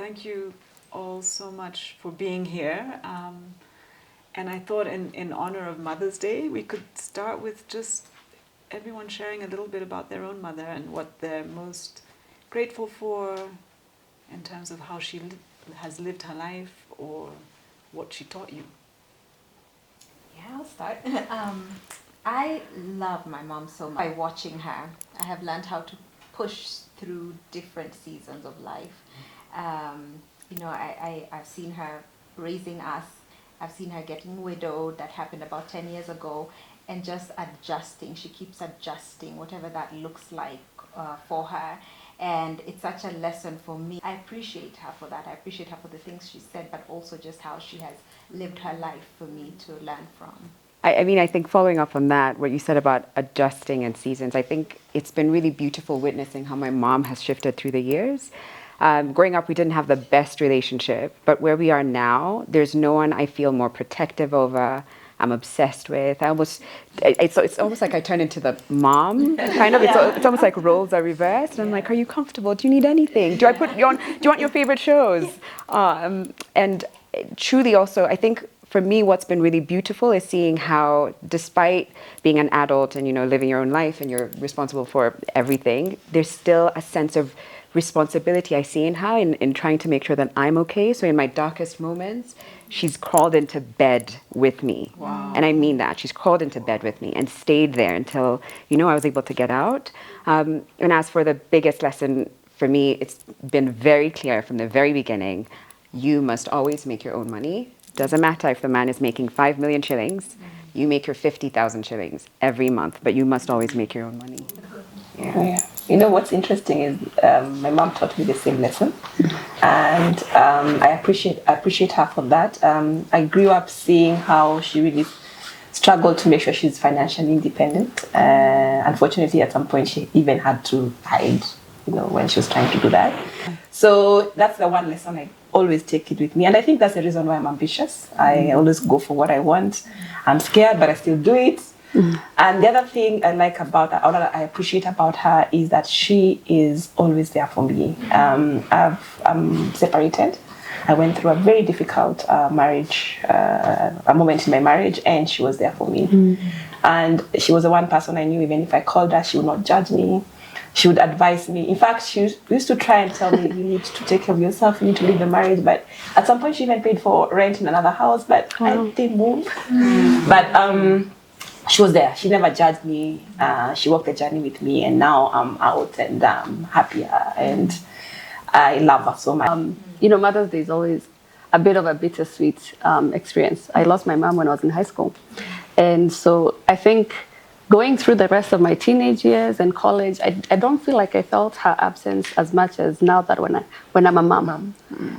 thank you all so much for being here. And I thought in honor of Mother's Day, we could start with just everyone sharing a little bit about their own mother and what they're most grateful for in terms of how she has lived her life or what she taught you. Yeah, I'll start. I love my mom so much. By watching her, I have learned how to push through different seasons of life. I've seen her raising us. I've seen her getting widowed. That happened about 10 years ago. And just adjusting. She keeps adjusting, whatever that looks like for her. And it's such a lesson for me. I appreciate her for that. I appreciate her for the things she said, but also just how she has lived her life for me to learn from. I think following up on that, what you said about adjusting and seasons, I think it's been really beautiful witnessing how my mom has shifted through the years. Growing up, we didn't have the best relationship, but where we are now, there's no one I feel more protective over. I'm obsessed with. It's almost like I turn into the mom, kind of. Yeah. It's almost like roles are reversed. And I'm like, are you comfortable? Do you need anything? Do I put you on? Do you want your favorite shows? And truly, also, I think for me, what's been really beautiful is seeing how, despite being an adult and living your own life and you're responsible for everything, there's still a sense of responsibility I see in her in trying to make sure that I'm okay. So in my darkest moments, she's crawled into bed with me. Wow. And I mean that. She's crawled into bed with me and stayed there until, I was able to get out. And as for the biggest lesson for me, it's been very clear from the very beginning, you must always make your own money. Doesn't matter if the man is making 5 million shillings, you make your 50,000 shillings every month, but you must always make your own money. Yeah. What's interesting is my mom taught me the same lesson, and I appreciate her for that. I grew up seeing how she really struggled to make sure she's financially independent. Unfortunately, at some point, she even had to hide, when she was trying to do that. So that's the one lesson I always take it with me, and I think that's the reason why I'm ambitious. I always go for what I want. I'm scared, but I still do it. And the other thing I like about her, or that I appreciate about her, is that she is always there for me. I'm separated. I went through a very difficult marriage, a moment in my marriage, and she was there for me. And she was the one person I knew, even if I called her, she would not judge me. She would advise me. In fact, she used to try and tell me, you need to take care of yourself, you need to leave the marriage. But at some point, she even paid for rent in another house, but I didn't move. But she was there. She never judged me. She walked the journey with me, and now I'm out and I'm happier, and I love her so much. Mother's Day is always a bit of a bittersweet experience. I lost my mom when I was in high school, and so I think going through the rest of my teenage years and college, I don't feel like I felt her absence as much as now that when I'm a mom,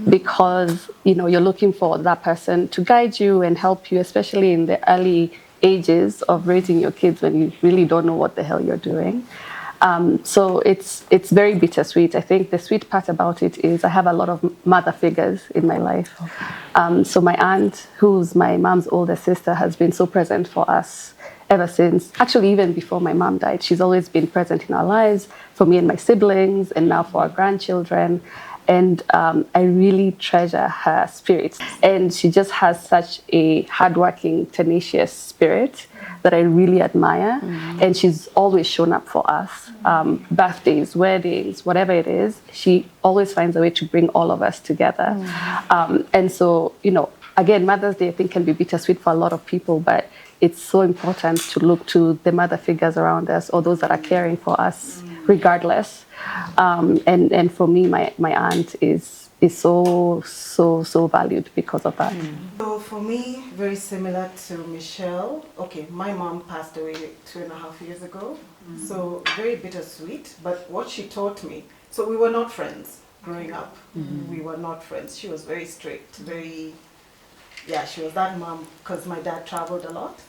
because you're looking for that person to guide you and help you, especially in the early ages of raising your kids when you really don't know what the hell you're doing. So it's very bittersweet. I think the sweet part about it is I have a lot of mother figures in my life. So my aunt, who's my mom's older sister, has been so present for us ever since. Actually, even before my mom died, she's always been present in our lives, for me and my siblings, and now for our grandchildren. And I really treasure her spirit. And she just has such a hardworking, tenacious spirit that I really admire. And she's always shown up for us. Birthdays, weddings, whatever it is, she always finds a way to bring all of us together. And so, again, Mother's Day, I think, can be bittersweet for a lot of people, but it's so important to look to the mother figures around us or those that are caring for us regardless. And for me, my aunt is so valued because of that. So for me, very similar to Michelle. Okay, my mom passed away 2.5 years ago. So very bittersweet. But what she taught me, so we were not friends growing up. We were not friends. She was very strict, she was that mom because my dad traveled a lot.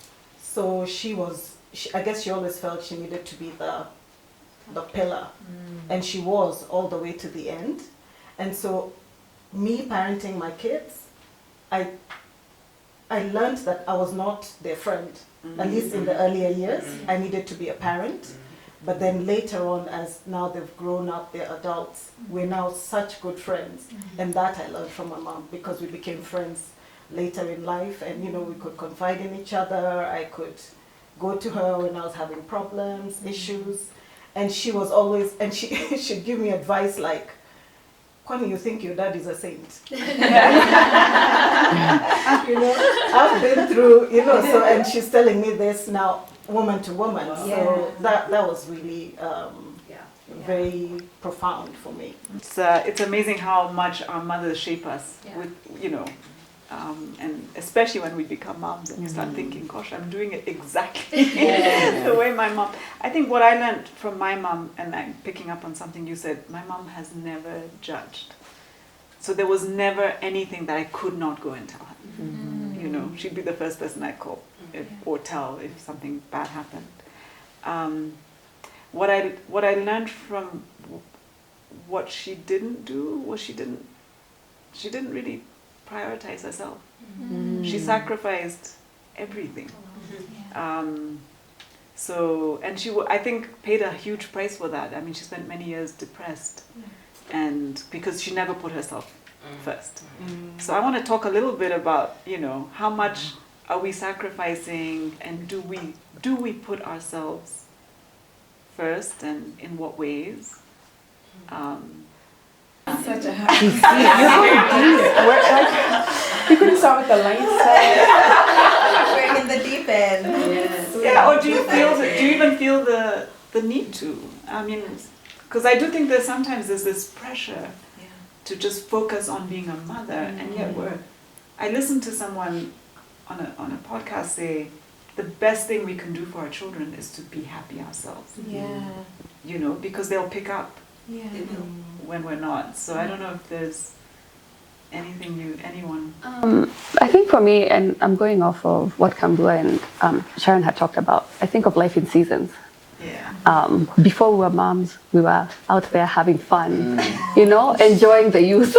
So I guess she always felt she needed to be the pillar. And she was all the way to the end. And so me parenting my kids, I learned that I was not their friend. At least in the earlier years, I needed to be a parent. But then later on, as now they've grown up, they're adults, we're now such good friends. And that I learned from my mom, because we became friends later in life, and we could confide in each other. I could go to her when I was having problems, issues, and she was always, and she'd give me advice like, Kwani, you think your dad is a saint? I've been through, so, and she's telling me this now, woman to woman. So that was really very profound for me. It's amazing how much our mothers shape us with, and especially when we become moms and you start thinking, gosh, I'm doing it exactly the way my mom. I think what I learned from my mom, and I'm picking up on something you said, my mom has never judged. So there was never anything that I could not go and tell her. She'd be the first person I'd call or tell if something bad happened. What I learned from what she didn't do was she didn't really prioritize herself. She sacrificed everything. So, and she, I think, paid a huge price for that. I mean, she spent many years depressed, and because she never put herself first. So I want to talk a little bit about, how much are we sacrificing, and do we put ourselves first, and in what ways? Such a hard. You couldn't start with the light side. We're in the deep end. Yeah, or do you even feel the need to? I mean, because I do think sometimes there's this pressure to just focus on being a mother, and yet I listened to someone on a podcast say, the best thing we can do for our children is to be happy ourselves. Because they'll pick up when we're not. So I don't know if there's anyone. I think for me, and I'm going off of what Kambua and Sharon had talked about, I think of life in seasons. Before we were moms, we were out there having fun, enjoying the youth.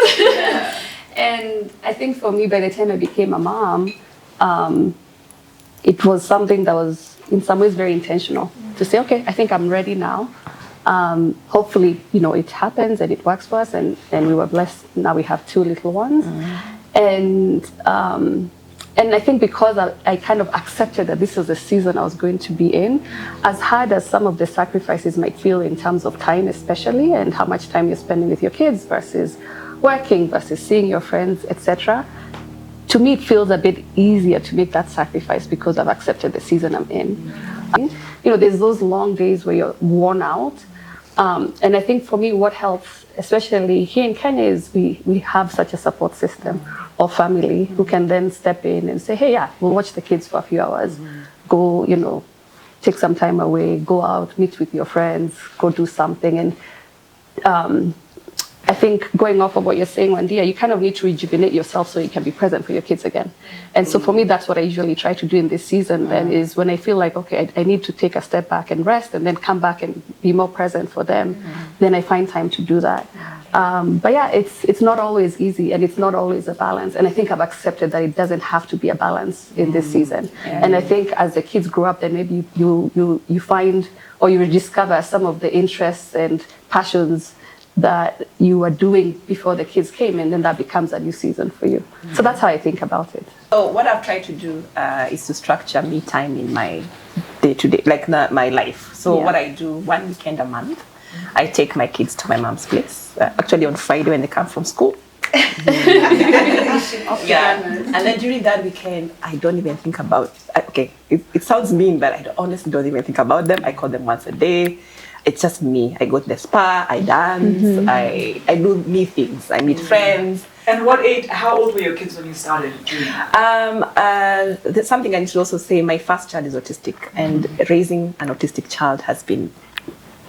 And I think for me, by the time I became a mom, it was something that was in some ways very intentional to say, okay, I think I'm ready now. Hopefully, it happens and it works for us, and we were blessed. Now we have 2 little ones. And I think because I kind of accepted that this was the season I was going to be in, as hard as some of the sacrifices might feel in terms of time especially, and how much time you're spending with your kids versus working versus seeing your friends, etc., to me it feels a bit easier to make that sacrifice because I've accepted the season I'm in. There's those long days where you're worn out. And I think for me what helps, especially here in Kenya, is we have such a support system or family who can then step in and say, hey, we'll watch the kids for a few hours, go, take some time away, go out, meet with your friends, go do something. And I think going off of what you're saying, Wandia, you kind of need to rejuvenate yourself so you can be present for your kids again. And so for me, that's what I usually try to do in this season then, is when I feel like, okay, I need to take a step back and rest and then come back and be more present for them, then I find time to do that. But yeah, it's not always easy, and it's not always a balance. And I think I've accepted that it doesn't have to be a balance in this season. And I think as the kids grow up, then maybe you find or you rediscover some of the interests and passions that you were doing before the kids came, and then that becomes a new season for you. So that's how I think about it. So what I've tried to do is to structure me time in my day-to-day, like my life. So what I do, 1 weekend a month, I take my kids to my mom's place. Actually on Friday when they come from school. And then during that weekend, I don't even think about, it sounds mean, but I honestly don't even think about them. I call them once a day. It's just me. I go to the spa, I dance, I do me things, I meet friends. And what age, how old were your kids when you started doing that? There's something I need to also say, my first child is autistic, and raising an autistic child has been,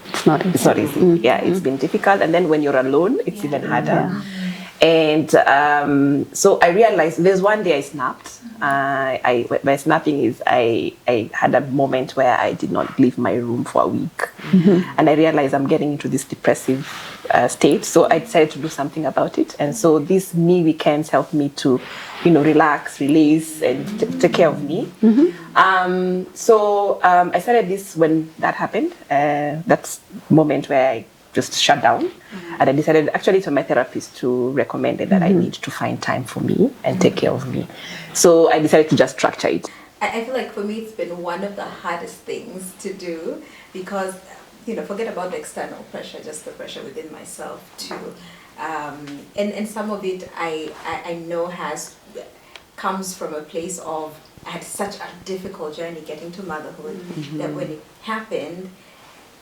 it's not easy. It's been difficult, and then when you're alone, it's even harder. And so I realized there's one day I snapped. By snapping is I had a moment where I did not leave my room for a week. And I realized I'm getting into this depressive state. So I decided to do something about it. And so these me weekends helped me to, relax, release, and take care of me. So I started this when that happened. That's moment where I just shut down. And I decided, actually, to my therapist who recommended that I need to find time for me and take care of me. So I decided to just structure it. I feel like for me it's been one of the hardest things to do because, forget about the external pressure, just the pressure within myself too. And some of it I know comes from a place of, I had such a difficult journey getting to motherhood that when it happened,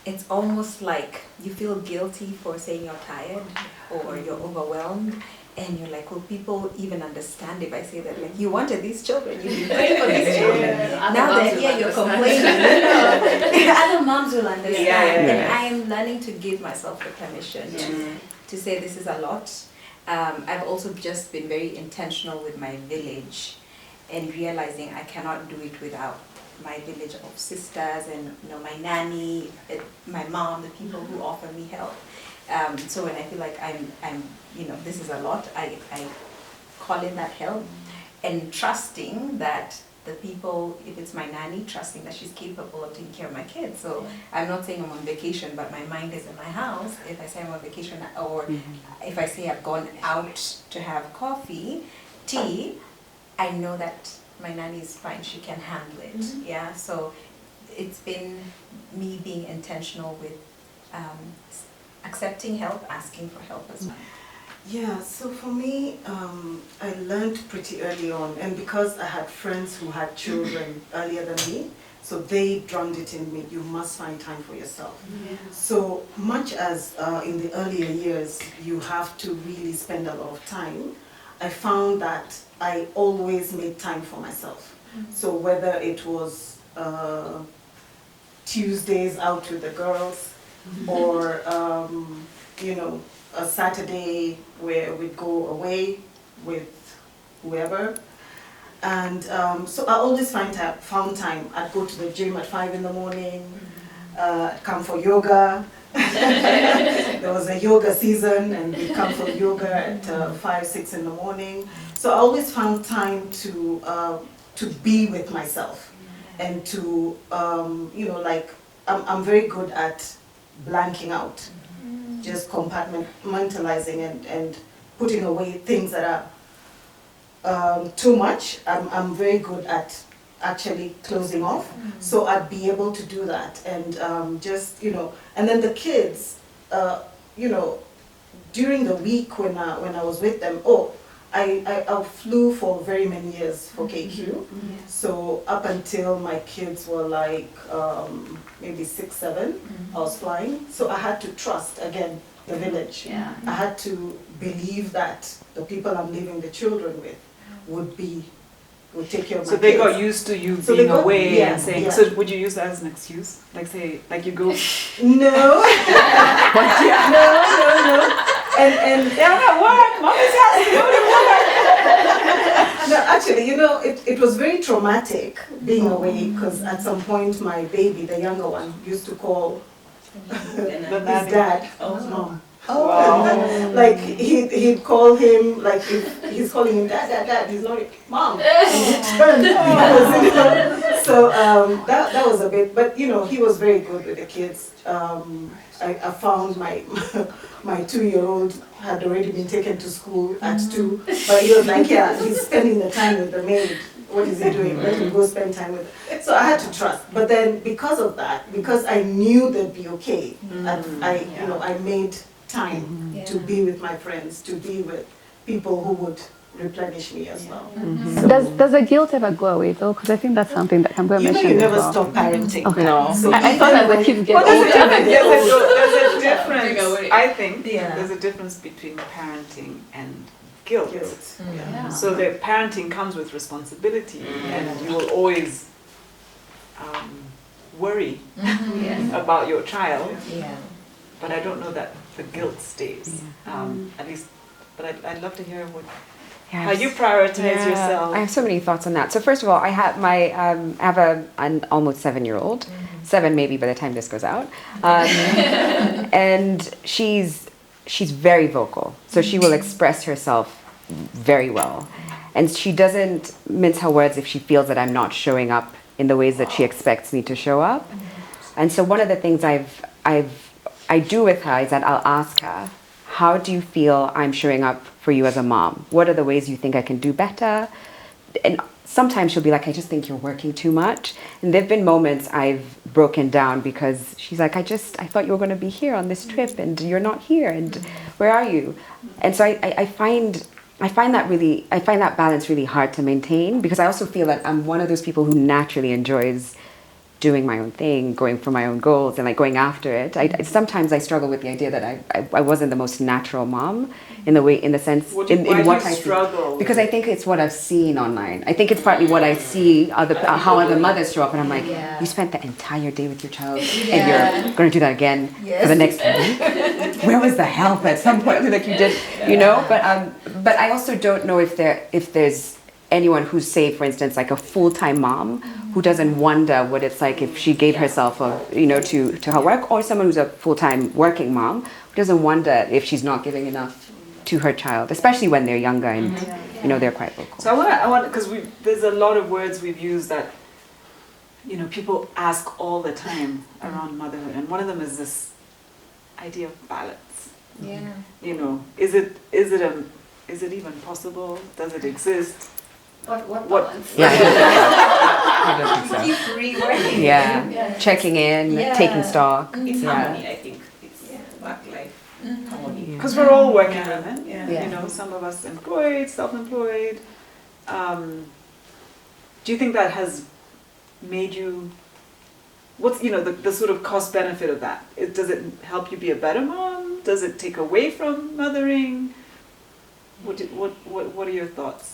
it's almost like you feel guilty for saying you're tired or you're overwhelmed. And you're like, will people even understand if I say that? Like, you wanted these children, you've been praying for these children. Now that here you're complaining, other moms will understand. And I am learning to give myself the permission to say this is a lot. I've also just been very intentional with my village and realizing I cannot do it without my village of sisters and my nanny, my mom, the people who offer me help. So when I feel like I'm this is a lot, I call in that help and trusting that the people, if it's my nanny, trusting that she's capable of taking care of my kids. So I'm not saying I'm on vacation, but my mind is in my house. If I say I'm on vacation, or if I say I've gone out to have coffee, tea, I know that my nanny is fine, she can handle it. Yeah, so it's been me being intentional with accepting help, asking for help as well. Yeah, so for me, I learned pretty early on, and because I had friends who had children earlier than me, so they drummed it in me, you must find time for yourself. So much as in the earlier years, you have to really spend a lot of time, I found that I always made time for myself. So whether it was Tuesdays out with the girls, or a Saturday where we'd go away with whoever. And so I always found time. I'd go to the gym at 5 in the morning, come for yoga. There was a yoga season and we'd come for yoga at 5, 6 in the morning. So I always found time to be with myself and to, I'm very good at blanking out. Just compartmentalizing and putting away things that are too much. I'm very good at actually closing off. So I'd be able to do that and and then the kids, during the week when I was with them, I flew for very many years for KQ. So up until my kids were like maybe 6, 7, I was flying. So I had to trust, again, the village. I had to believe that the people I'm leaving the children with would take care of my kids. So they got used to you being away and saying, so would you use that as an excuse? Like say, like you go... No. No. And they're at work, mommy's has to go to work. No, actually, it was very traumatic being away because at some point my baby, the younger one, used to call his dad mom. Wow. Like he'd call him, like if he's calling him dad, he's not mom. So that was a bit, but he was very good with the kids. I found my 2-year-old had already been taken to school at 2, but he was like, he's spending the time with the maid. What is he doing? Let him go spend time with her. So I had to trust. But then because of that, because I knew they'd be okay, I made time to be with my friends, to be with people who would replenish me as well. So does the guilt ever go away though? Because I think that's something that Kambua mentioned. You never as well. stop parenting. Okay. No. So I thought as the kids get older, There's a difference, I think, there's a difference between parenting and guilt. So the parenting comes with responsibility and you will always worry about your child. But I don't know that the guilt stays. At least but I'd love to hear Yes. how you prioritize Yeah, yourself. I have so many thoughts on that. So first of all, I have an almost 7-year-old, 7 maybe by the time this goes out, and she's very vocal. So she will express herself very well, and she doesn't mince her words if she feels that I'm not showing up in the ways that she expects me to show up. And so one of the things I do with her is that I'll ask her, how do you feel I'm showing up for you as a mom? What are the ways you think I can do better? And sometimes she'll be like, I just think you're working too much. And there've been moments I've broken down because she's like, I thought you were going to be here on this trip and you're not here. And where are you? And so I find that balance really hard to maintain, because I also feel that I'm one of those people who naturally enjoys doing my own thing, going for my own goals, and like going after it. Sometimes I struggle with the idea that I wasn't the most natural mom in the sense Why do you struggle? Because I think it's what I've seen online. I think it's partly what I see how other mothers show up, and I'm like, you spent the entire day with your child, and you're going to do that again for the next week. Where was the help at some point? Like you did, you know. But I also don't know if there's anyone who's, say, for instance, like a full-time mom who doesn't wonder what it's like if she gave herself, to her work, or someone who's a full-time working mom who doesn't wonder if she's not giving enough to her child, especially when they're younger and they're quite vocal. So I want because there's a lot of words we've used that people ask all the time around motherhood, and one of them is this idea of balance. Yeah. Is it even possible? Does it exist? What balance? Yeah, I don't think so. Keep reworking. Yeah, checking in, taking stock. It's Yeah. harmony, I think. It's work-life harmony. Because we're all working women. Yeah. Some of us employed, self-employed. Do you think that has made you? What's the sort of cost benefit of that? Does it help you be a better mom? Does it take away from mothering? What are your thoughts?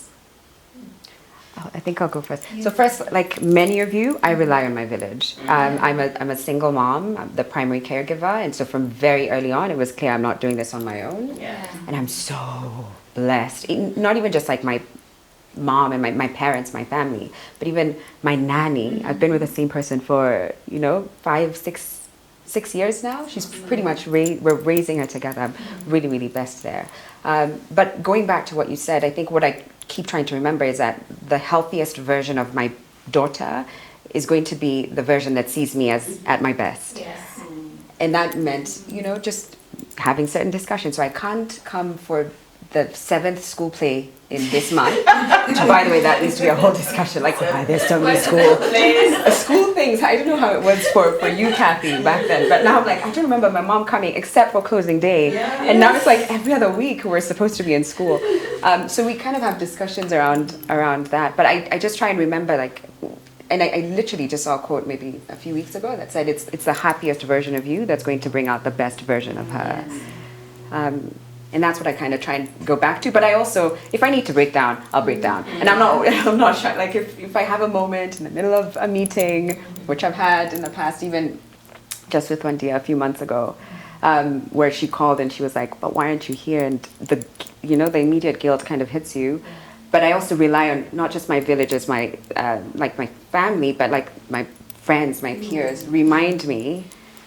I think I'll go first. So first, like many of you, I rely on my village. I'm a single mom, I'm the primary caregiver, and so from very early on, it was clear I'm not doing this on my own. Yeah. And I'm so blessed. Not even just like my mom and my parents, my family, but even my nanny. I've been with the same person for 5, 6 years now. She's pretty much we're raising her together. I'm really, really blessed there. But going back to what you said, I think what I keep trying to remember is that the healthiest version of my daughter is going to be the version that sees me as at my best. Yes. And that meant, just having certain discussions. So I can't come for the 7th school play in this month. Which, by the way, that needs to be a whole discussion. Like, why there's so many school things. I don't know how it was for you, Cathy, back then. But now I'm like, I don't remember my mom coming except for closing day. Yeah. And now it's like every other week we're supposed to be in school. So we kind of have discussions around that. But I just try and remember, and I literally just saw a quote maybe a few weeks ago that said it's the happiest version of you that's going to bring out the best version of her. Yes. And that's what I kind of try and go back to. But I also, if I need to break down, I'll break down. And I'm not shy. Like if I have a moment in the middle of a meeting, which I've had in the past, even just with Wandia a few months ago, where she called and she was like, but why aren't you here? And the immediate guilt kind of hits you. But I also rely on not just my village as my family, but like my friends, my peers, remind me,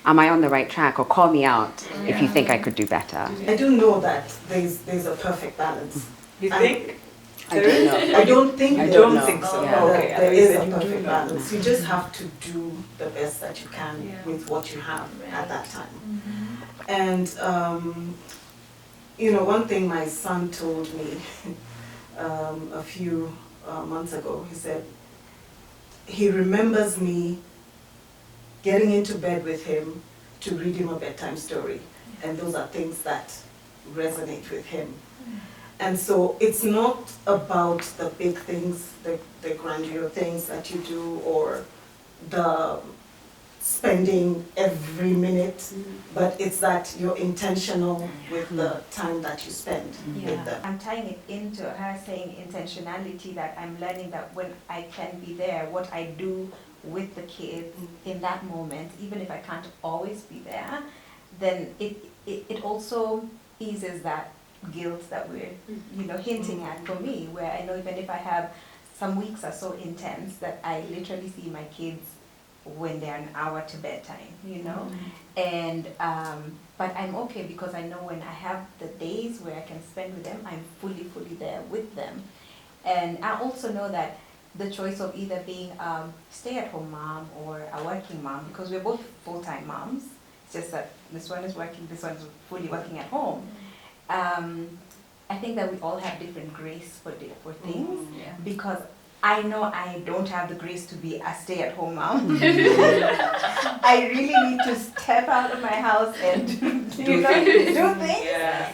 am I on the right track? Or call me out if you think I could do better. I do know that there's a perfect balance. You think? I don't know. I don't think I there don't is. think so. Yeah, Okay. there is a perfect balance. You just have to do the best that you can with what you have at that time. And one thing my son told me a few months ago, he said he remembers me getting into bed with him to read him a bedtime story. And those are things that resonate with him. And so it's not about the big things, the grandeur things that you do, or the spending every minute, but it's that you're intentional with the time that you spend with them. I'm tying it into her saying intentionality, that I'm learning that when I can be there, what I do with the kids in that moment, even if I can't always be there, then it also eases that guilt that we're, hinting at for me, where I know even if I have some weeks are so intense that I literally see my kids when they're an hour to bedtime, and but I'm okay because I know when I have the days where I can spend with them, I'm fully there with them. And I also know that the choice of either being a stay-at-home mom or a working mom, because we're both full-time moms, it's just that this one is working, this one's fully working at home. I think that we all have different grace for things, because I know I don't have the grace to be a stay-at-home mom. I really need to step out of my house and do things,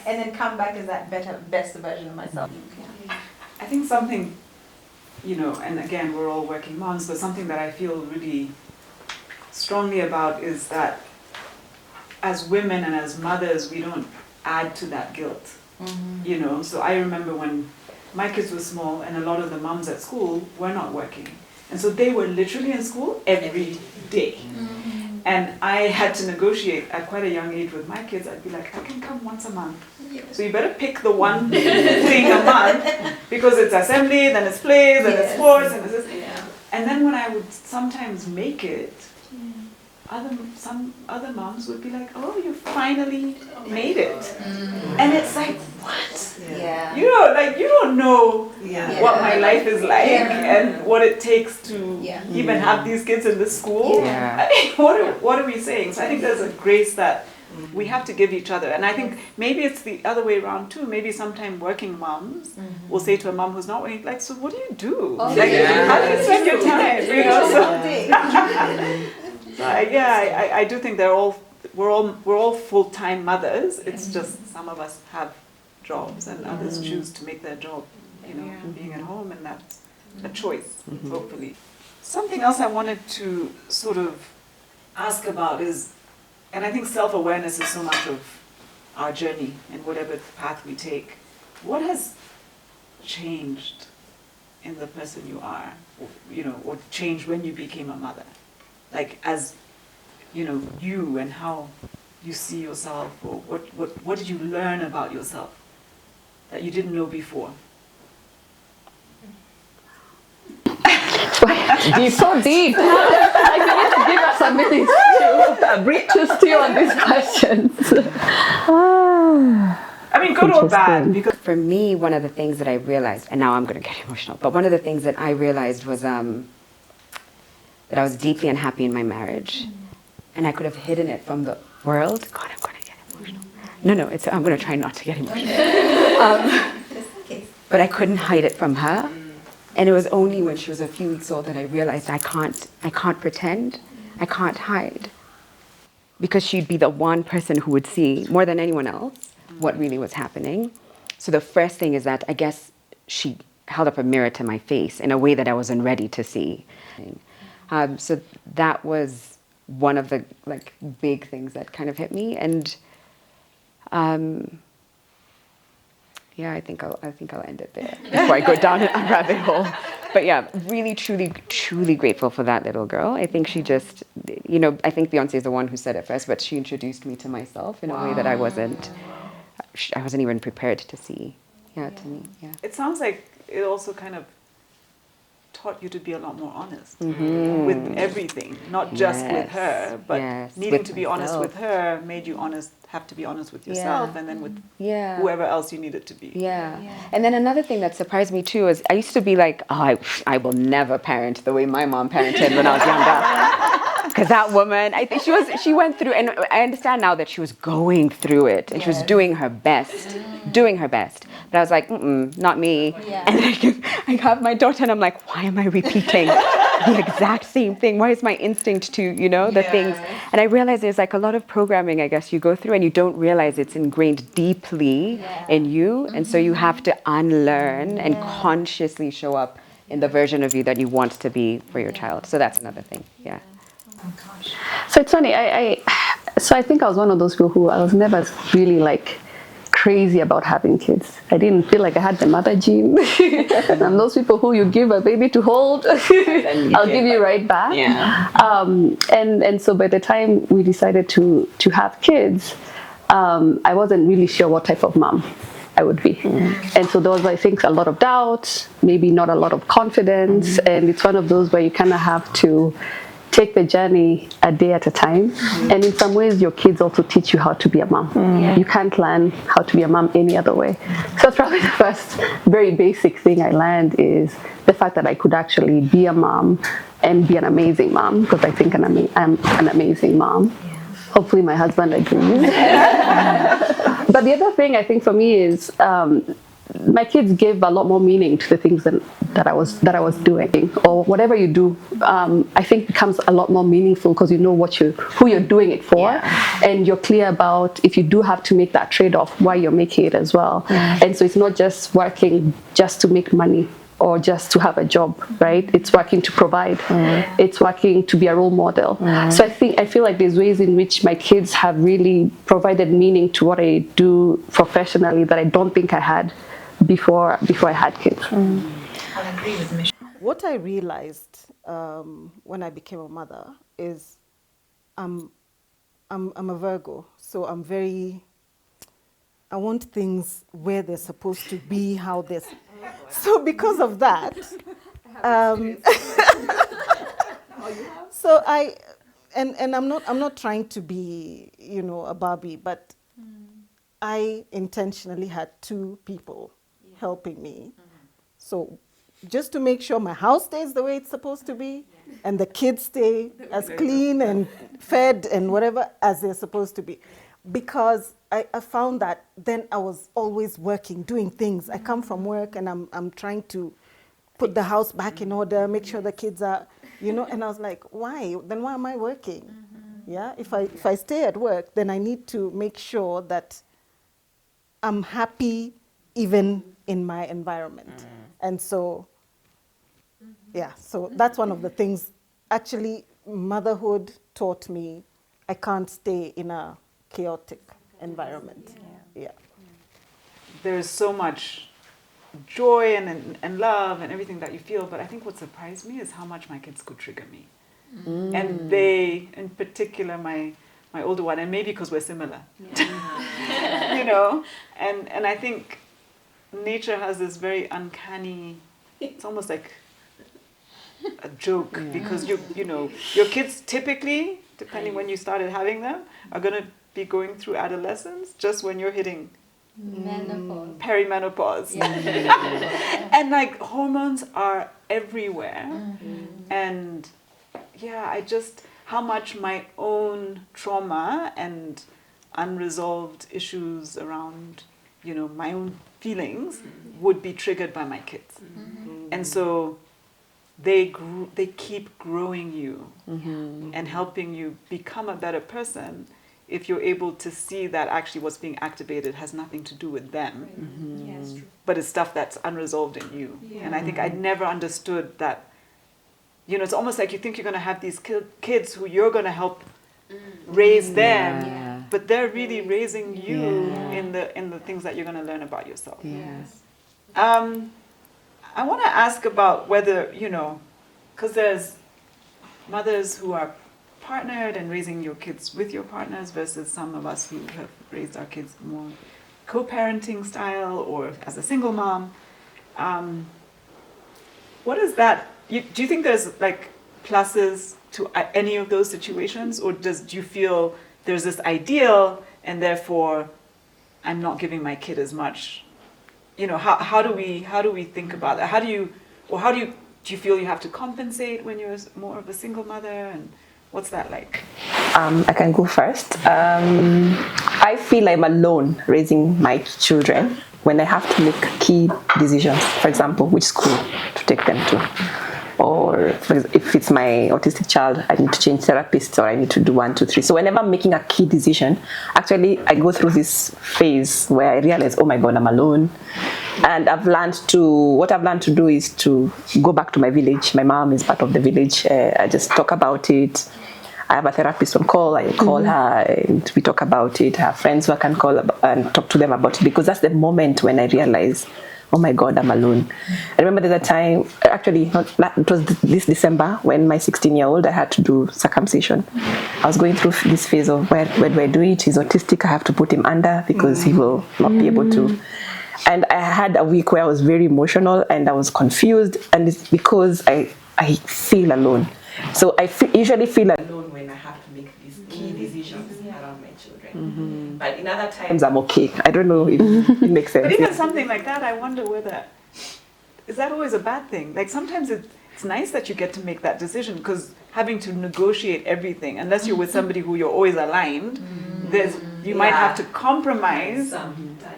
and then come back as that best version of myself. I think something, and again, we're all working moms, but something that I feel really strongly about is that as women and as mothers, we don't add to that guilt. So I remember when my kids were small and a lot of the moms at school were not working. And so they were literally in school every day. And I had to negotiate at quite a young age with my kids. I'd be like, I can come once a month. So you better pick the one thing a month, because it's assembly, then it's plays, then it's sports, and it's this. And then when I would sometimes make it, some other moms would be like, oh, you finally made it. And it's like, what? You don't know what my life is like and what it takes to even have these kids in this school. I mean, what are we saying? So I think there's a grace that we have to give each other. And I think maybe it's the other way around too. Maybe sometimes working moms will say to a mom who's not working, like, so what do you do? How do you spend your time? So I do think we're all full-time mothers. It's just some of us have jobs and others choose to make their job, being at home, and that's a choice, hopefully. Something else I wanted to sort of ask about is, and I think self-awareness is so much of our journey and whatever path we take. What has changed in the person you are, or changed when you became a mother? Like, as you and how you see yourself, or what did you learn about yourself that you didn't know before? It's so deep. I need to give us a minute to stew on these questions. I mean, good or bad? Because for me, one of the things that I realized, and now I'm going to get emotional, but one of the things that I realized was that I was deeply unhappy in my marriage, and I could have hidden it from the world. God, I'm going to get emotional. No, I'm going to try not to get emotional. But I couldn't hide it from her, and it was only when she was a few weeks old that I realized I can't pretend, I can't hide, because she'd be the one person who would see more than anyone else what really was happening. So the first thing is that I guess she held up a mirror to my face in a way that I wasn't ready to see. So that was one of the big things that kind of hit me, and I think I'll end it there before I go down a rabbit hole. But yeah, really, truly, truly grateful for that little girl. I think she just, I think Beyonce is the one who said it first, but she introduced me to myself in a way that I wasn't even prepared to see. To me. It sounds like it also kind of taught you to be a lot more honest with everything, not just with her, but needing to be honest with her made you have to be honest with yourself, and then with whoever else you needed to be. And then another thing that surprised me too is I used to be like, I will never parent the way my mom parented when I was younger. Because that woman, I think she went through, and I understand now that she was going through it, and she was doing her best. But I was like, not me. And then I got my daughter, and I'm like, why am I repeating the exact same thing? Why is my instinct to, the things? And I realized there's a lot of programming, I guess, you go through, and you don't realize it's ingrained deeply in you. And so you have to unlearn and consciously show up in the version of you that you want to be for your child. So that's another thing, Oh gosh. So it's funny, I think I was one of those people who I was never really crazy about having kids. I didn't feel like I had the mother gene. I'm those people who you give a baby to hold, I'll give you right back. And so by the time we decided to have kids, I wasn't really sure what type of mom I would be. And so there was, I think, a lot of doubt, maybe not a lot of confidence, and it's one of those where you kind of have to take the journey a day at a time. And in some ways, your kids also teach you how to be a mom. You can't learn how to be a mom any other way. So that's probably the first very basic thing I learned, is the fact that I could actually be a mom and be an amazing mom, because I think I'm an amazing mom. Hopefully my husband agrees. But the other thing I think for me is my kids gave a lot more meaning to the things that I was doing, or whatever you do. I think becomes a lot more meaningful because you know who you're doing it for, and you're clear about if you do have to make that trade-off, why you're making it as well. And so it's not just working just to make money or just to have a job, right? It's working to provide. It's working to be a role model. So I feel like there's ways in which my kids have really provided meaning to what I do professionally that I don't think I had before I had kids. I'll agree with Michelle. What I realized when I became a mother is I'm a Virgo, so I want things where they're supposed to be, how they're. So because of that, so I'm not trying to be, a Barbie, but I intentionally had 2 people helping me. So just to make sure my house stays the way it's supposed to be, and the kids stay as clean and fed and whatever as they're supposed to be. Because I found that then I was always working, doing things. I come from work and I'm trying to put the house back in order, make sure the kids are, and I was like, why? Then why am I working? Yeah, if I stay at work, then I need to make sure that I'm happy even in my environment. And so, so that's one of the things. Actually, motherhood taught me I can't stay in a chaotic environment. There's so much joy and love and everything that you feel, but I think what surprised me is how much my kids could trigger me. And they, in particular, my older one, and maybe because we're similar, and I think nature has this very uncanny, it's almost like a joke, because your kids typically, depending when you started having them, are going to be going through adolescence just when you're hitting perimenopause. And like hormones are everywhere. And how much my own trauma and unresolved issues around, my own feelings would be triggered by my kids. And so they keep growing you and helping you become a better person if you're able to see that actually what's being activated has nothing to do with them, but it's stuff that's unresolved in you. And I think I never understood that, it's almost like you think you're going to have these kids who you're going to help raise them, but they're really raising you in the things that you're going to learn about yourself. I want to ask about whether, because there's mothers who are partnered and raising your kids with your partners versus some of us who have raised our kids more co-parenting style or as a single mom. What is that? Do you think there's like pluses to any of those situations, or do you feel there's this ideal and therefore I'm not giving my kid as much? How do we think about that? Do you feel you have to compensate when you're more of a single mother, and what's that like? I can go first. I feel I'm alone raising my children when I have to make key decisions. For example, which school to take them to, or if it's my autistic child, I need to change therapists, or I need to do 1, 2, 3. So whenever I'm making a key decision, actually I go through this phase where I realize, oh my God, I'm alone. And what I've learned to do is to go back to my village. My mom is part of the village. I just talk about it. I have a therapist on call. I call her and we talk about it. I have friends who I can call and talk to them about it, because that's the moment when I realize, oh my God, I'm alone. I remember there's a time, actually, it was this December when my 16-year-old, I had to do circumcision. I was going through this phase of where do I do it? He's autistic, I have to put him under because he will not be able to. And I had a week where I was very emotional and I was confused, and it's because I feel alone. So I usually feel alone when I have to make these key decisions around my children. But in other times I'm okay. I don't know if it makes sense. But even something like that, I wonder whether, is that always a bad thing? Like sometimes it's nice that you get to make that decision, because having to negotiate everything, unless you're with somebody who you're always aligned, you might have to compromise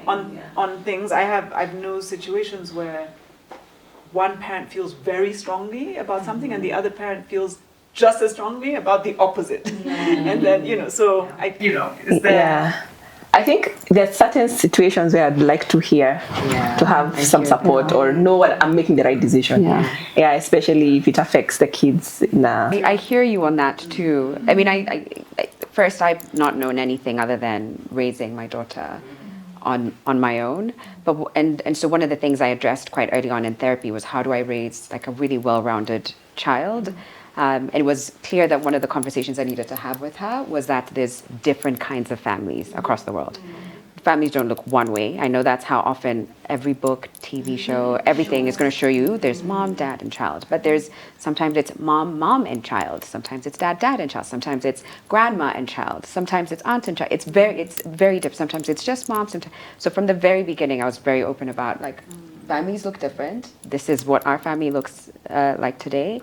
on things. I've known situations where one parent feels very strongly about something and the other parent feels just as strongly about the opposite. And then, is there... Yeah. I think there's certain situations where I'd like to hear, to have some support or know what I'm making the right decision. Yeah, especially if it affects the kids. I hear you on that too. I mean, I first, I've not known anything other than raising my daughter on my own. And so one of the things I addressed quite early on in therapy was, how do I raise like a really well-rounded child? And it was clear that one of the conversations I needed to have with her was that there's different kinds of families across the world. Families don't look one way. I know that's how often every book, TV show, everything is going to show you there's mom, dad, and child. But sometimes it's mom, and child. Sometimes it's dad, and child. Sometimes it's grandma and child. Sometimes it's aunt and child. It's very different. Sometimes it's just mom. So from the very beginning, I was very open about families look different. This is what our family looks like today.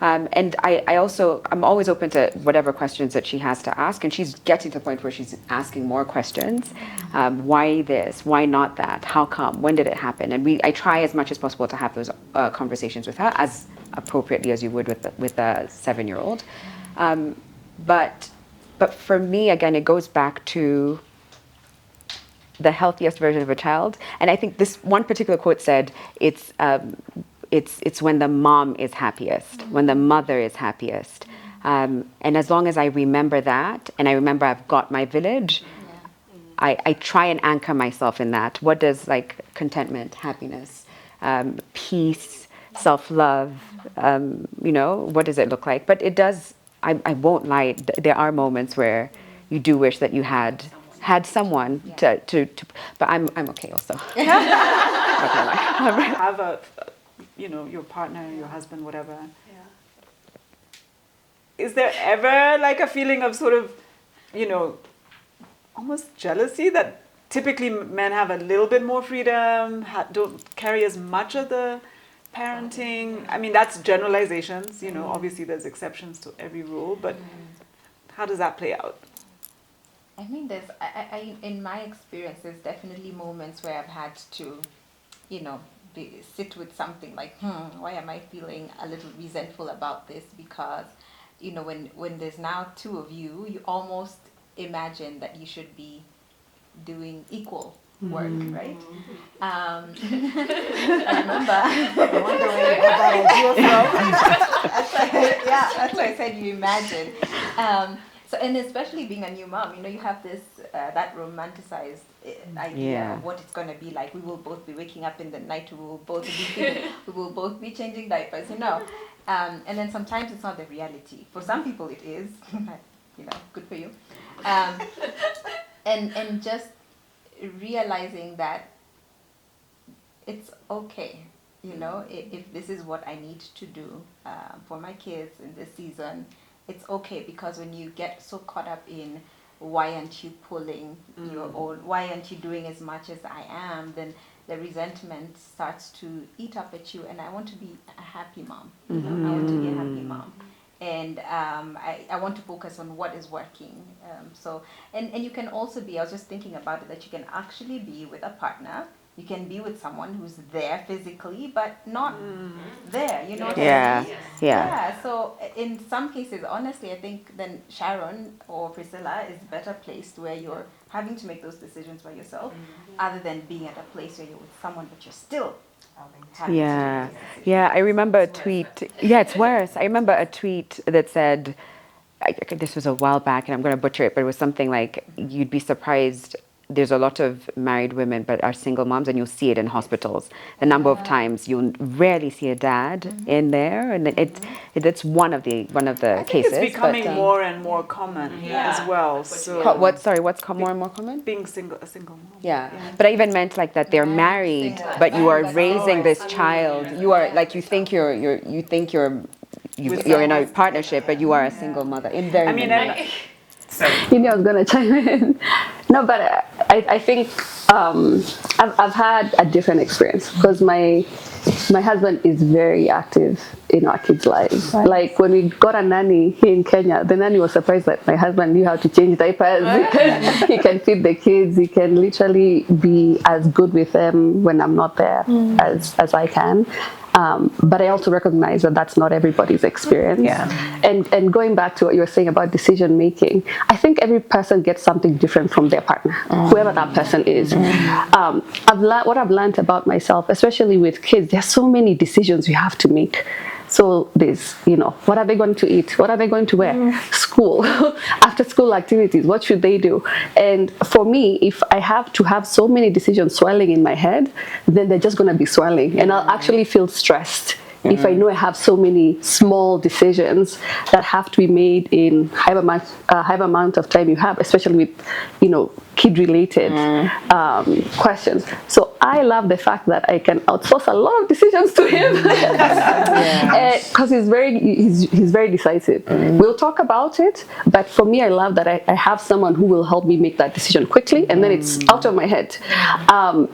And I'm always open to whatever questions that she has to ask, and she's getting to the point where she's asking more questions. Why this? Why not that? How come? When did it happen? And I try as much as possible to have those conversations with her as appropriately as you would with a 7-year-old. But for me, again, it goes back to the healthiest version of a child. And I think this one particular quote said, it's when the mom is happiest, when the mother is happiest. And as long as I remember that, and I remember I've got my village, I try and anchor myself in that. What does contentment, happiness, peace, self-love, what does it look like? But it does, I won't lie, there are moments where you do wish that you had someone to but I'm okay also. Have your partner, your husband, whatever. Is there ever a feeling of sort of, almost jealousy that typically men have a little bit more freedom, don't carry as much of the parenting? I mean, that's generalizations, obviously there's exceptions to every rule, but how does that play out? I mean, in my experience, there's definitely moments where I've had to, sit with something like, why am I feeling a little resentful about this? Because, when there's now two of you, you almost imagine that you should be doing equal work, right? I remember. I wonder where you got that idea from. That's why I said you imagine. So, and especially being a new mom, you have this, that romanticized idea of what it's going to be like. We will both be waking up in the night, we will both be feeding, we will both be changing diapers, and then sometimes it's not the reality. For some people it is, good for you. And just realizing that it's okay, if this is what I need to do for my kids in this season. It's okay, because when you get so caught up in why aren't you pulling your own, why aren't you doing as much as I am, then the resentment starts to eat up at you. And I want to be a happy mom. I want to be a happy mom. And I want to focus on what is working. And you can also be, I was just thinking about it, that you can actually be with a partner. You can be with someone who's there physically, but not there, what I mean? Yeah, so in some cases, honestly, I think then Sharon or Priscilla is better placed where you're having to make those decisions by yourself, other than being at a place where you're with someone, but you're still having to make those decisions. I remember a tweet. It's worse. I remember a tweet that said, this was a while back, and I'm going to butcher it, but it was something like, you'd be surprised there's a lot of married women but are single moms, and you'll see it in hospitals. The number of times you'll rarely see a dad in there, and it's one of the I think cases. it's becoming more and more common as well. So What's more and more common? being a single mom. Yeah, but I even meant like that they're married, but you are raising this child. You are like you think you're in a partnership, but you are a single mother. I I was going to chime in. No, but I think I've had a different experience because my husband is very active in our kids' lives. Right. Like when we got a nanny here in Kenya, the nanny was surprised that my husband knew how to change diapers. He can feed the kids. He can literally be as good with them when I'm not there as I can. But I also recognize that that's not everybody's experience. Yeah. And going back to what you were saying about decision making, I think every person gets something different from their partner, whoever that person is. What I've learned about myself, especially with kids, there's so many decisions you have to make. So there's, what are they going to eat? What are they going to wear? School, after school activities, what should they do? And for me, if I have to have so many decisions swirling in my head, then they're just going to be swirling. And I'll actually feel stressed if I know I have so many small decisions that have to be made in however amount of time you have, especially with, kid-related questions. So I love the fact that I can outsource a lot of decisions to him because he's very decisive. We'll talk about it, but for me, I love that I have someone who will help me make that decision quickly, and then it's out of my head.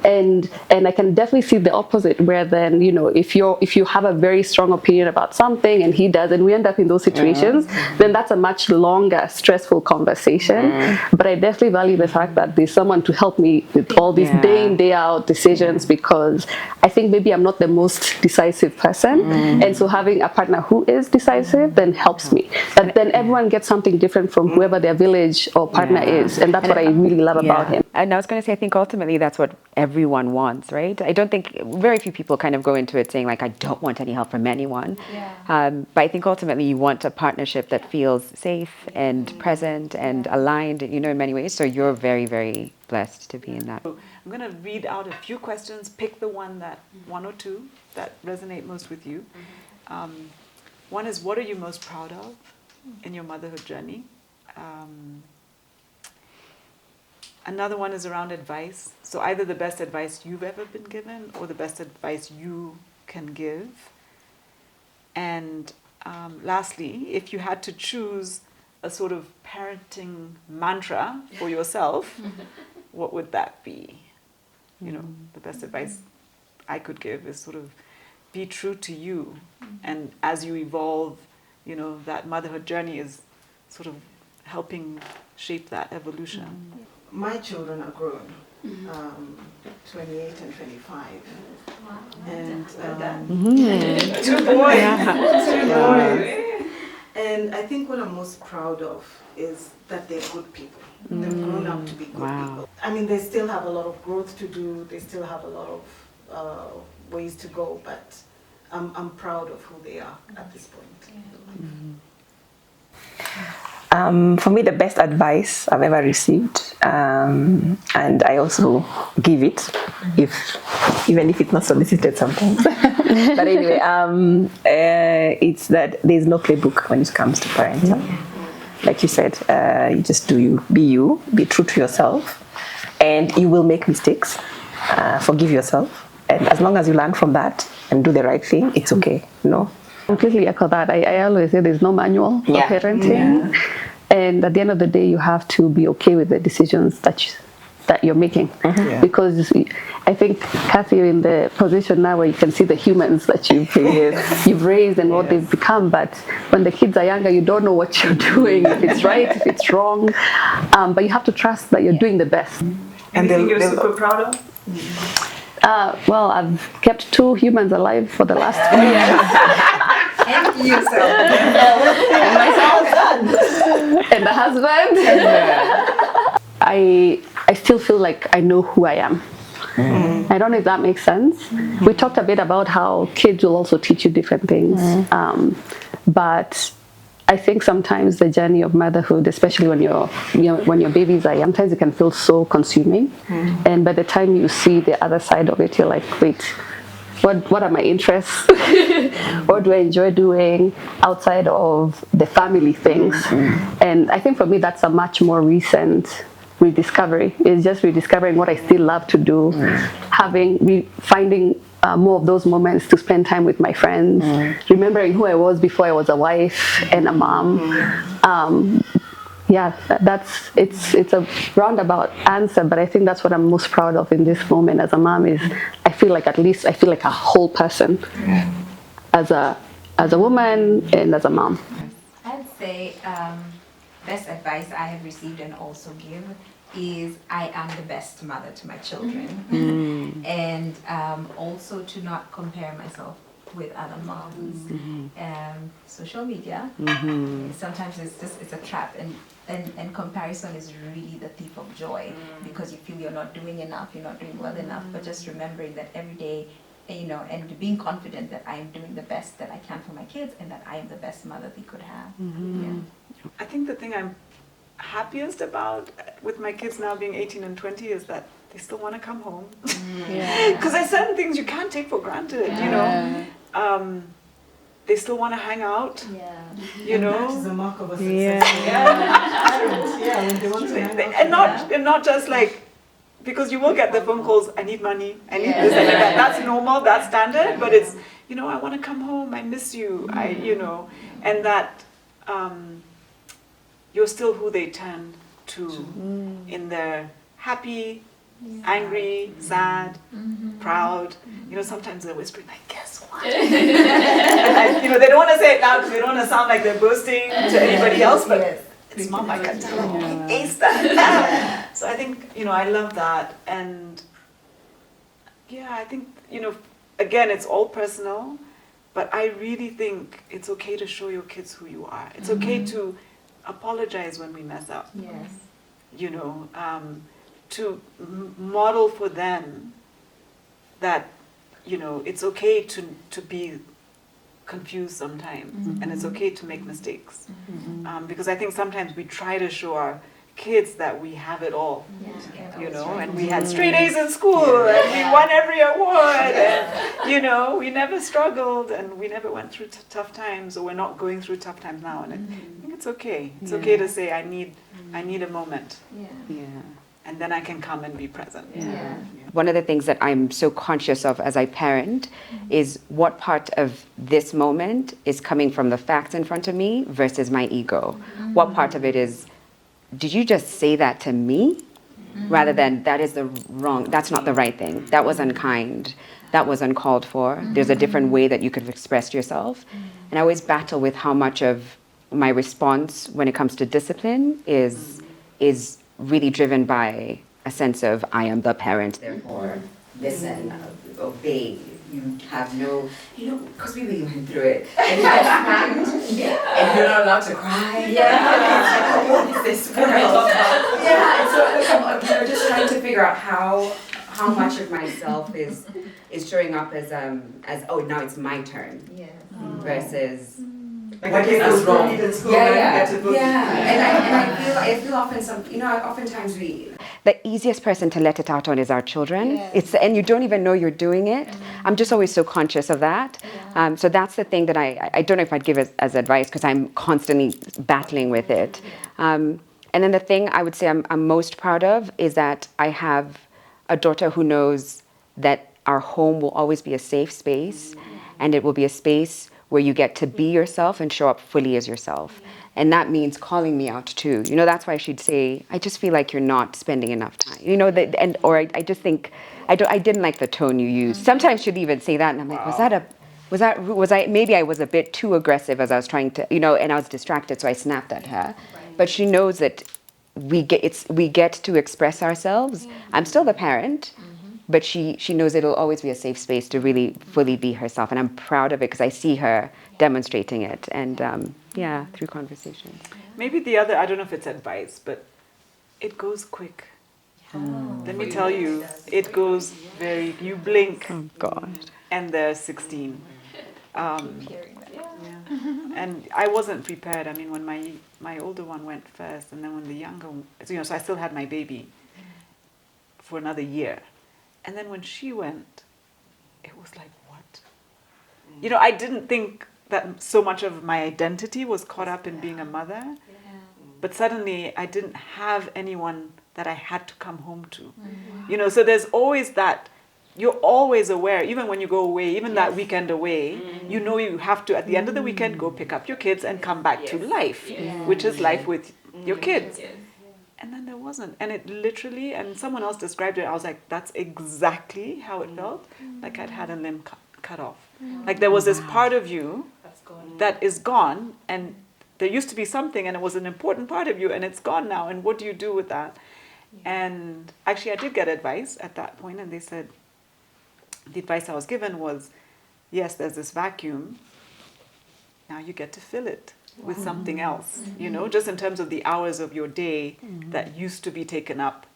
And I can definitely see the opposite, where then if you have a very strong opinion about something and he does, and we end up in those situations, then that's a much longer, stressful conversation. But I definitely value the fact that there's someone to help me with all these day in, day out decisions, because I think maybe I'm not the most decisive person. And so having a partner who is decisive then helps me. But then everyone gets something different from whoever their village or partner is. And that's what I really love about him. And I was going to say, I think ultimately that's what everyone wants, right? I don't think, very few people kind of go into it saying like, I don't want any help from anyone. But I think ultimately you want a partnership that feels safe and present and aligned, in many ways. So you're very, very blessed to be in that. I'm going to read out a few questions. Pick the one or two that resonate most with you. One is, what are you most proud of in your motherhood journey? Another one is around advice. So either the best advice you've ever been given or the best advice you can give. And lastly, if you had to choose a sort of parenting mantra for yourself, what would that be? The best advice I could give is sort of be true to you. And as you evolve, that motherhood journey is sort of helping shape that evolution. My children are grown, 28 and 25. Wow. And Two boys. two boys. And I think what I'm most proud of is that they're good people. They've grown up to be good people. I mean, they still have a lot of growth to do. They still have a lot of ways to go, but I'm proud of who they are at this point. For me, the best advice I've ever received, and I also give it, even if it's not solicited sometimes. But anyway, it's that there's no playbook when it comes to parenting. Like you said, you just do you, be true to yourself, and you will make mistakes. Forgive yourself, and as long as you learn from that and do the right thing, it's okay. Completely echo that. I always say there's no manual for parenting. And at the end of the day, you have to be okay with the decisions that you're making. Because I think, Cathy, you're in the position now where you can see the humans that you've raised and what they've become. But when the kids are younger, you don't know what you're doing, if it's right, if it's wrong. But you have to trust that you're doing the best. Anything you're super proud of? Well, I've kept 2 humans alive for the last 4 years. And yourself. And myself. And the husband. I still feel like I know who I am. I don't know if that makes sense. We talked a bit about how kids will also teach you different things. But I think sometimes the journey of motherhood, especially when when your babies are young, sometimes it can feel so consuming. And by the time you see the other side of it, you're like, wait, what are my interests? What do I enjoy doing outside of the family things? And I think for me, that's a much more recent rediscovery. It's just rediscovering what I still love to do, finding more of those moments to spend time with my friends, remembering who I was before I was a wife and a mom. Yeah, it's a roundabout answer, but I think that's what I'm most proud of in this moment as a mom is I feel like a whole person as a woman and as a mom. I'd say best advice I have received and also give is I am the best mother to my children. And also to not compare myself with other moms. Social media, sometimes it's a trap, and comparison is really the thief of joy because you feel you're not doing enough, you're not doing well enough, but just remembering that every day, and being confident that I am doing the best that I can for my kids and that I am the best mother they could have. I think the thing I'm happiest about with my kids now being 18 and 20 is that they still want to come home. Because there's certain things you can't take for granted, you know. They still want to hang out, you know. That is a mark of a successful when they want to hang out. And not just like, because you will get the phone calls, I need money, I need this, I need that. That's normal, that's standard, but it's, you know, I want to come home, I miss you, you know, and that you're still who they turn to in their happy, angry, sad, proud. You know, sometimes they're whispering like, guess what? And you know, they don't want to say it loud because they don't want to sound like they're boasting to anybody else, but it's mom, I can tell them, I ace that. So I think, you know, I love that. And yeah, I think, you know, again, it's all personal, but I really think it's okay to show your kids who you are. It's okay to apologize when we mess up. You know, to model for them that, you know, it's okay to be confused sometimes, and it's okay to make mistakes. Because I think sometimes we try to show our kids that we have it all, you know, and we had straight A's in school, and we won every award, and, you know, we never struggled, and we never went through tough times, or we're not going through tough times now, and I think it's okay. It's okay to say, I need a moment. And then I can come and be present. One of the things that I'm so conscious of as I parent is what part of this moment is coming from the facts in front of me versus my ego. What part of it is, did you just say that to me? Rather than that's not the right thing. That was unkind. That was uncalled for. There's a different way that you could have expressed yourself. And I always battle with how much of my response when it comes to discipline is really driven by a sense of I am the parent, therefore listen, obey. You have no, you know, because we really went through it. And you get smacked, and you're not allowed to cry. What is this world? And so you know, just trying to figure out how much of myself is showing up as oh, now it's my turn, versus. Like I was wrong. And I feel often oftentimes the easiest person to let it out on is our children. And you don't even know you're doing it. I'm just always so conscious of that. So that's the thing that I don't know if I'd give as advice because I'm constantly battling with it. And then the thing I would say I'm most proud of is that I have a daughter who knows that our home will always be a safe space, and it will be a space where you get to be yourself and show up fully as yourself. And that means calling me out too. You know, that's why she'd say, I just feel like you're not spending enough time. You know, I just think, I didn't like the tone you used. Sometimes she'd even say that, and I'm like, maybe I was a bit too aggressive as I was trying to, you know, and I was distracted, so I snapped at her. But she knows that we get to express ourselves. I'm still the parent, but she knows it'll always be a safe space to really fully be herself. And I'm proud of it because I see her demonstrating it. And through conversations. Maybe the other, I don't know if it's advice, but it goes quick. Let me tell you, it goes you blink. Oh God. And they're 16. And I wasn't prepared. I mean, when my older one went first, and then when the younger, so I still had my baby for another year. And then when she went, it was like, what? I didn't think that so much of my identity was caught up in being a mother. But suddenly I didn't have anyone that I had to come home to. So there's always that, you're always aware, even when you go away, even that weekend away, you have to, at the end of the weekend, go pick up your kids and come back to life, which is life with your kids. And then there wasn't. And it literally, and someone else described it, I was like, that's exactly how it felt. Like I'd had a limb cut off. Like there was this part of you that is gone, and there used to be something, and it was an important part of you, and it's gone now, and what do you do with that? And actually I did get advice at that point, and they said, the advice I was given was, yes, there's this vacuum, now you get to fill it with something else, just in terms of the hours of your day that used to be taken up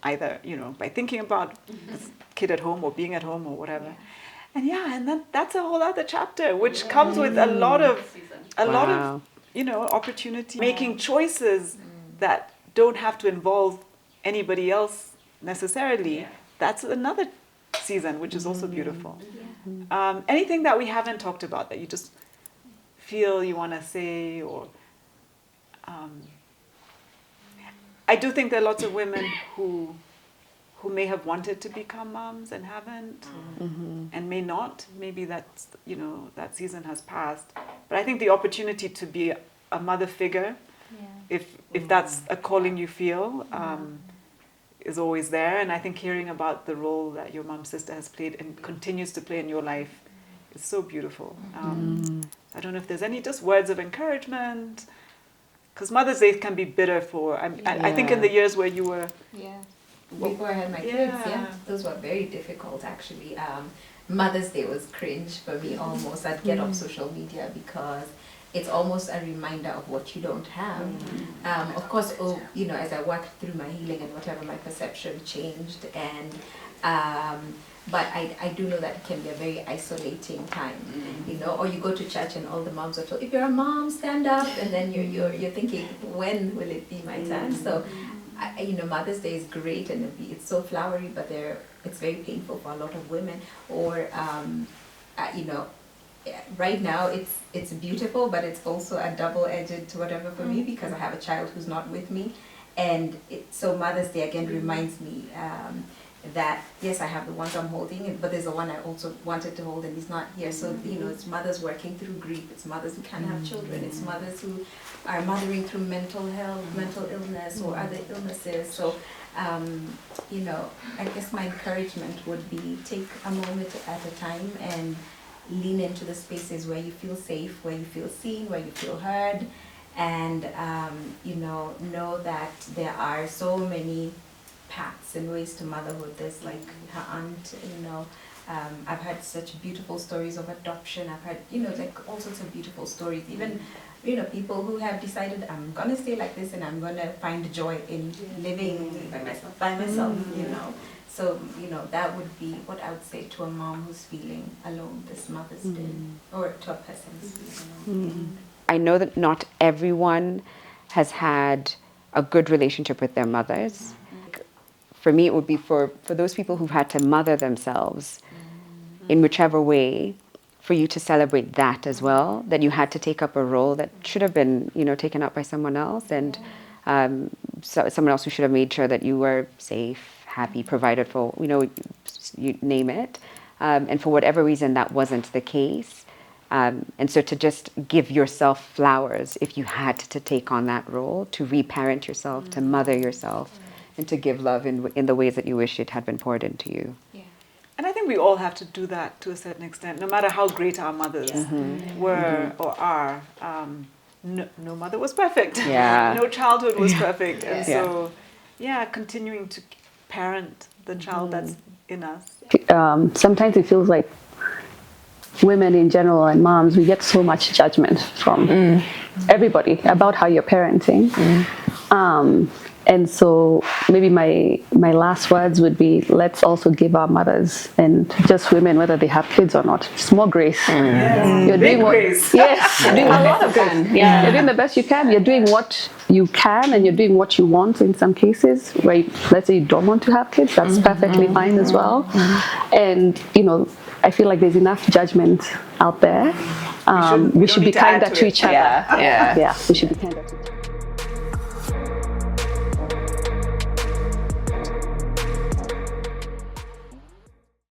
either, by thinking about this kid at home or being at home or whatever. And and then that's a whole other chapter, which comes with a lot of opportunity, making choices that don't have to involve anybody else necessarily. That's another season, which is also beautiful. Anything that we haven't talked about that you just feel you want to say, or I do think there are lots of women who may have wanted to become moms and haven't, and may not. Maybe that's, that season has passed. But I think the opportunity to be a mother figure, if that's a calling you feel, is always there. And I think hearing about the role that your mom sister has played and continues to play in your life is so beautiful. I don't know if there's any just words of encouragement, because Mother's Day can be bitter for, I think in the years where you were... Before I had my kids, those were very difficult actually. Mother's Day was cringe for me almost. I'd get off social media because it's almost a reminder of what you don't have. Of course, as I worked through my healing and whatever, my perception changed, and but I do know that it can be a very isolating time, or you go to church and all the moms are told, if you're a mom, stand up, and then you're thinking, when will it be my turn? So Mother's Day is great and it's so flowery, but it's very painful for a lot of women. Or right now it's beautiful, but it's also a double-edged whatever for me, because I have a child who's not with me, and so Mother's Day again reminds me that yes, I have the ones I'm holding, but there's the one I also wanted to hold and he's not here. So it's mothers working through grief, it's mothers who can't have children, it's mothers who are mothering through mental health, mental illness, or other illnesses. So I guess my encouragement would be, take a moment at a time and lean into the spaces where you feel safe, where you feel seen, where you feel heard, and know that there are so many paths and ways to motherhood. There's like her aunt, I've heard such beautiful stories of adoption. I've heard, like all sorts of beautiful stories. Even, people who have decided, I'm gonna stay like this and I'm gonna find joy in living by myself, So, that would be what I would say to a mom who's feeling alone this Mother's Day, or to a person who's feeling alone. I know that not everyone has had a good relationship with their mothers. For me, it would be for those people who've had to mother themselves in whichever way, for you to celebrate that as well, that you had to take up a role that should have been, taken up by someone else, and someone else who should have made sure that you were safe, happy, provided for, you name it. And for whatever reason, that wasn't the case. And so to just give yourself flowers if you had to take on that role, to reparent yourself, to mother yourself, and to give love in the ways that you wish it had been poured into you. Yeah. And I think we all have to do that to a certain extent, no matter how great our mothers were or are. No mother was perfect. Yeah. No childhood was perfect. And so, continuing to parent the child that's in us. Sometimes it feels like women in general and moms, we get so much judgment from everybody about how you're parenting. And so maybe my last words would be, let's also give our mothers and just women, whether they have kids or not, just more grace. You're doing what, grace. yes, you're doing a lot of grace. Yeah. You're doing the best you can. You're doing what you can, and you're doing what you want in some cases, where let's say you don't want to have kids, that's perfectly fine as well. And, I feel like there's enough judgment out there. We should be kinder to each other. Yeah. Yeah, we should be kinder to each other.